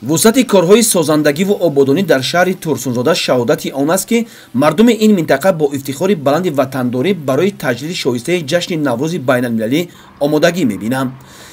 вусати корҳои созандагиву ободонӣ дар шаҳри Турсунзода шаҳодати он аст, ки мардуми ин минтақа бо ифтихори баланди ватандорӣ барои таҷлили шоистаи ҷашни Наврӯзи байналмилалӣ омодагӣ мебинанд.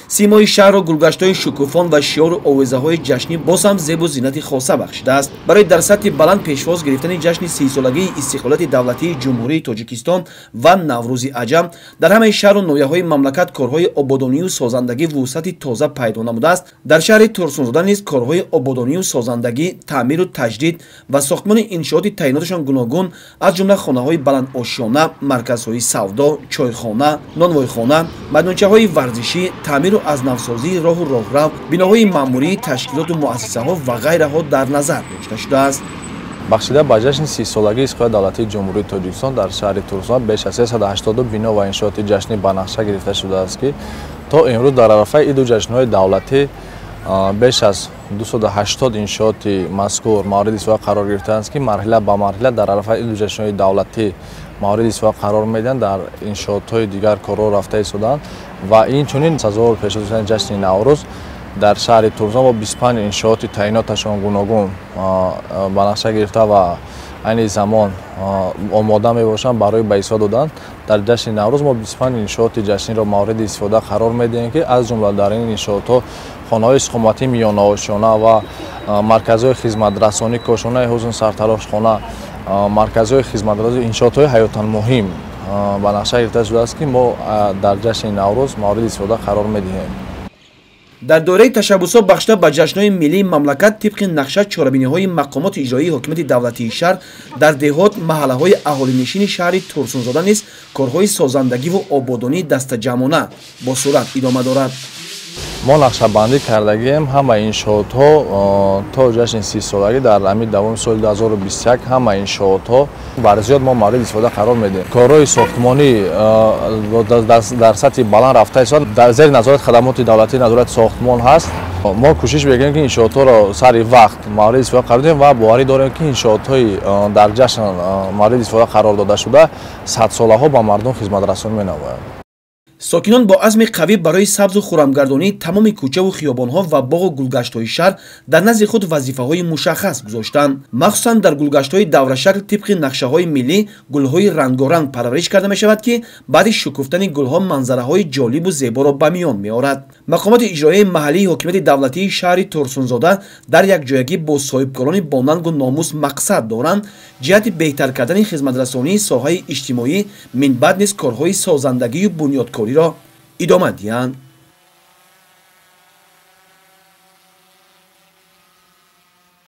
симои шаҳрро гулгаштҳои шукуфон ва шиёру овезаҳои ҷашнӣ боз ҳам зебу зиннати хоса бахшидааст. Барои дар сатҳи баланд пешвоз гирифтани ҷашни 30-солагии истиқлолияти давлатии ҷумҳурии Тоҷикистон ва Наврӯзи аҷам дар ҳамаи шаҳру ноҳияҳои мамлакат корҳои ободонию созандагӣ вусати тоза пайдо намудааст. Дар шаҳри Турсунзода низ корҳои ободонию созандагӣ, таъмиру таҷдид ва сохтмони иншооти таъйиноташон гуногун аз ҷумла хонаҳои баландошёна, марказҳои савдо, чойхона, нонвойхона, майдончаҳои варзишӣ, таъмиру азнавсозӣ, роҳу роҳрав, биноҳои маъмурӣ, ташкилоту муассисаҳо ва гайраҳо дар назар дошта шудааст. бахшида ба ҷашни 30-солагии Истиқлолияти Давлатии Ҷумҳурии Тоҷикистон дар шаҳри Турсунзода беш аз 380 бино ва иншооти ҷашнӣ ба нақша гирифта шудааст, ки то имрӯз дар арафаи иду ҷашнҳои давлатӣ беш аз 280 иншооти мазкур мавриди истифода қарор гирифтааст, ки марҳила ба марҳила дар арафаи иду ҷашнҳои давлатӣ мавриди истифода қарор медиҳанд, дар иншоотҳои дигар корҳо рафта истоданд ва инчунин сазовор пешшавии ҷашни Наврӯз дар шаҳри Турсунзода бо 25 иншооти таъйиноташон гуногун ба нақша гирифта ва айни замон омода мебошанд барои ба иҷро додан. Дар ҷашни Наврӯз мо 25 иншооти ҷашниро мавриди истифода қарор медиҳем, ки аз ҷумла дар ин иншоотҳо хонаҳои сухуматӣ миёнаошёна ва марказҳои хизматрасонӣ, кошонаи ҳузн сартарошхона, марказҳои хизматрасонӣ, иншоотҳои ҳаётан муҳим ба нақша гирифта шудааст, ки мо дар ҷашни Наврӯз мавриди истифода қарор медиҳем. дар доираи ташаббусҳо бахшида ба ҷашнҳои миллии мамлакат тибқи нақша чорабиниҳои мақомоти иҷроии ҳокимияти давлатии шаҳр дар деҳот маҳаллаҳои аҳолинишини шаҳри Турсунзода низ корҳои созандагиву ободонии дастаҷамона бо сурат идома дорад. мо нақшабандӣ кардагием ҳама иншоотҳо то ҷашни 30-солагӣ дар ҳамин давоми соли 2021 ҳама иншоотҳо барзиёд мо мавриди истифода қарор медиҳем. Корҳои сохтмонӣ дар сатҳи баланд рафта истода дар зери назорат хадамоти давлатии назорати сохтмон ҳаст. мо кӯшиш мекунем, ки иншоотҳоро сари вақт мавриди истифода қарор диҳем ва боварӣ дорем, ки иншоотҳои дар ҷашн мавриди истифода қарор дода шуда садсолаҳо ба мардум хизматрасонӣ менамоянд. сокинон бо азми қавӣ барои сабзу хӯрамгардонии тамоми кӯчаву хиёбонҳо ва боғу гулгаштҳои шаҳр дар назди худ вазифаҳои мушаххас гузоштанд. махсусан дар гулгаштҳои даврашакл тибқи нақшаҳои миллӣ гулҳои рангоранг парвариш карда мешавад, ки баъди шукуфтани гулҳо манзараҳои ҷолибу зеборо ба миён меорад. мақомоти иҷроии маҳаллии ҳокимияти давлатии шаҳри Турсунзода дар якҷоягӣ бо соҳибкорони бо нангу номус мақсад доранд ҷиҳати беҳтар кардани хизматрасонии соҳаи иҷтимоӣ, минбаъд низ корҳои созандагию бунёдкориро идома диҳанд.